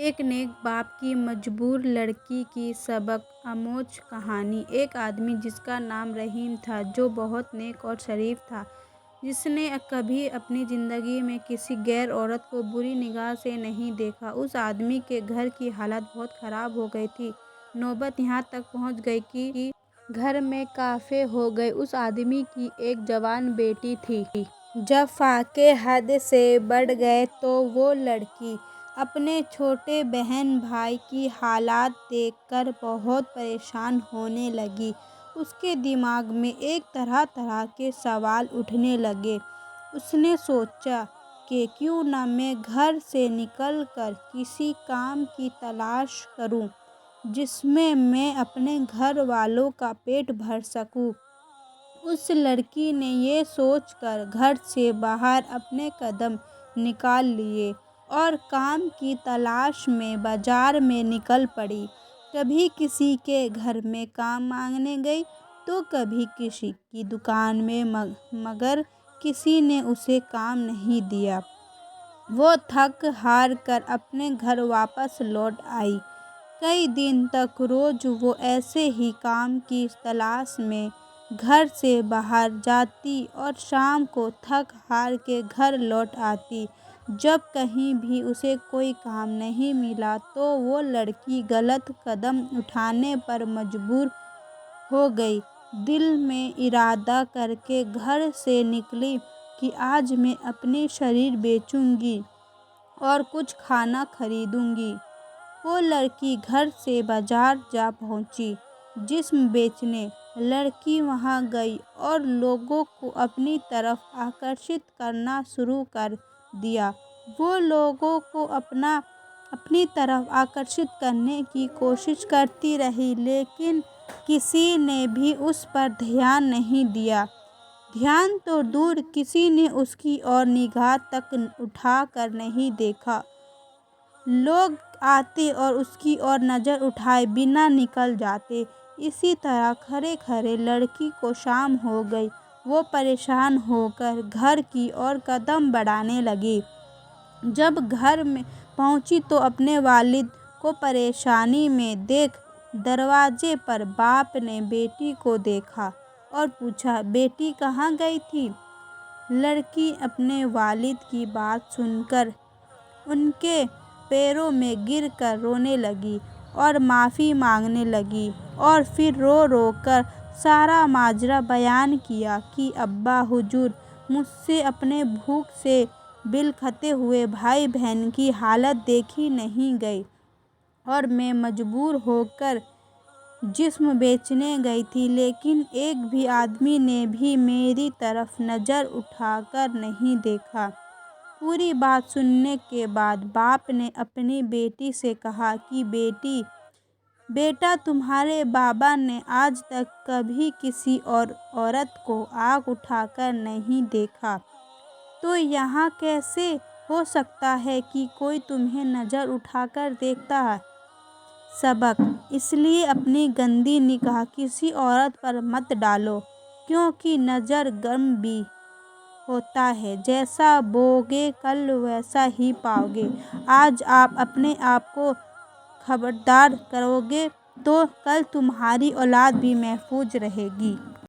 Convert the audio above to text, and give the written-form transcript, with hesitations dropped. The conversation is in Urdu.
ایک نیک باپ کی مجبور لڑکی کی سبق آموز کہانی۔ ایک آدمی جس کا نام رحیم تھا، جو بہت نیک اور شریف تھا، جس نے کبھی اپنی زندگی میں کسی غیر عورت کو بری نگاہ سے نہیں دیکھا۔ اس آدمی کے گھر کی حالت بہت خراب ہو گئی تھی۔ نوبت یہاں تک پہنچ گئی کہ گھر میں فاقے ہو گئے۔ اس آدمی کی ایک جوان بیٹی تھی۔ جب فاقے حد سے بڑھ گئے تو وہ لڑکی اپنے چھوٹے بہن بھائی کی حالت دیکھ کر بہت پریشان ہونے لگی۔ اس کے دماغ میں ایک طرح طرح کے سوال اٹھنے لگے۔ اس نے سوچا کہ کیوں نہ میں گھر سے نکل کر کسی کام کی تلاش کروں جس میں اپنے گھر والوں کا پیٹ بھر سکوں۔ اس لڑکی نے یہ سوچ کر گھر سے باہر اپنے قدم نکال لیے اور کام کی تلاش میں بازار میں نکل پڑی۔ کبھی کسی کے گھر میں کام مانگنے گئی تو کبھی کسی کی دکان میں، مگر کسی نے اسے کام نہیں دیا۔ وہ تھک ہار کر اپنے گھر واپس لوٹ آئی۔ کئی دن تک روز وہ ایسے ہی کام کی تلاش میں گھر سے باہر جاتی اور شام کو تھک ہار کے گھر لوٹ آتی۔ جب کہیں بھی اسے کوئی کام نہیں ملا تو وہ لڑکی غلط قدم اٹھانے پر مجبور ہو گئی۔ دل میں ارادہ کر کے گھر سے نکلی کہ آج میں اپنی شریر بیچوں گی اور کچھ کھانا خریدوں گی۔ وہ لڑکی گھر سے بازار جا پہنچی۔ جسم بیچنے لڑکی وہاں گئی اور لوگوں کو اپنی طرف آکرشت کرنا شروع کر دیا۔ وہ لوگوں کو اپنی طرف آکرشت کرنے کی کوشش کرتی رہی، لیکن کسی نے بھی اس پر دھیان نہیں دیا۔ دھیان تو دور، کسی نے اس کی اور نگاہ تک اٹھا کر نہیں دیکھا۔ لوگ آتے اور اس کی اور نظر اٹھائے بنا نکل جاتے۔ اسی طرح کھڑے کھڑے لڑکی کو شام ہو گئی۔ وہ پریشان ہو کر گھر کی اور قدم بڑھانے لگی۔ جب گھر میں پہنچی تو اپنے والد کو پریشانی میں دیکھ دروازے پر باپ نے بیٹی کو دیکھا اور پوچھا، بیٹی کہاں گئی تھی؟ لڑکی اپنے والد کی بات سن کر ان کے پیروں میں گر کر رونے لگی اور معافی مانگنے لگی، اور پھر رو رو کر سارا ماجرا بیان کیا کہ ابا حضور، مجھ سے اپنے بھوک سے بلکتے ہوئے بھائی بہن کی حالت دیکھی نہیں گئی اور میں مجبور ہو کر جسم بیچنے گئی تھی، لیکن ایک بھی آدمی نے بھی میری طرف نظر اٹھا کر نہیں دیکھا۔ پوری بات سننے کے بعد باپ نے اپنی بیٹی سے کہا کہ بیٹا، تمہارے بابا نے آج تک کبھی کسی اور عورت کو آنکھ اٹھا کر نہیں دیکھا، تو یہاں کیسے ہو سکتا ہے کہ کوئی تمہیں نظر اٹھا کر دیکھتا ہے؟ سبق: اس لیے اپنی گندی نگاہ کسی عورت پر مت ڈالو، کیونکہ نظر گرم بھی ہوتا ہے۔ جیسا بوؤگے کل ویسا ہی پاؤگے۔ آج آپ اپنے آپ کو خبردار کرو گے تو کل تمہاری اولاد بھی محفوظ رہے گی۔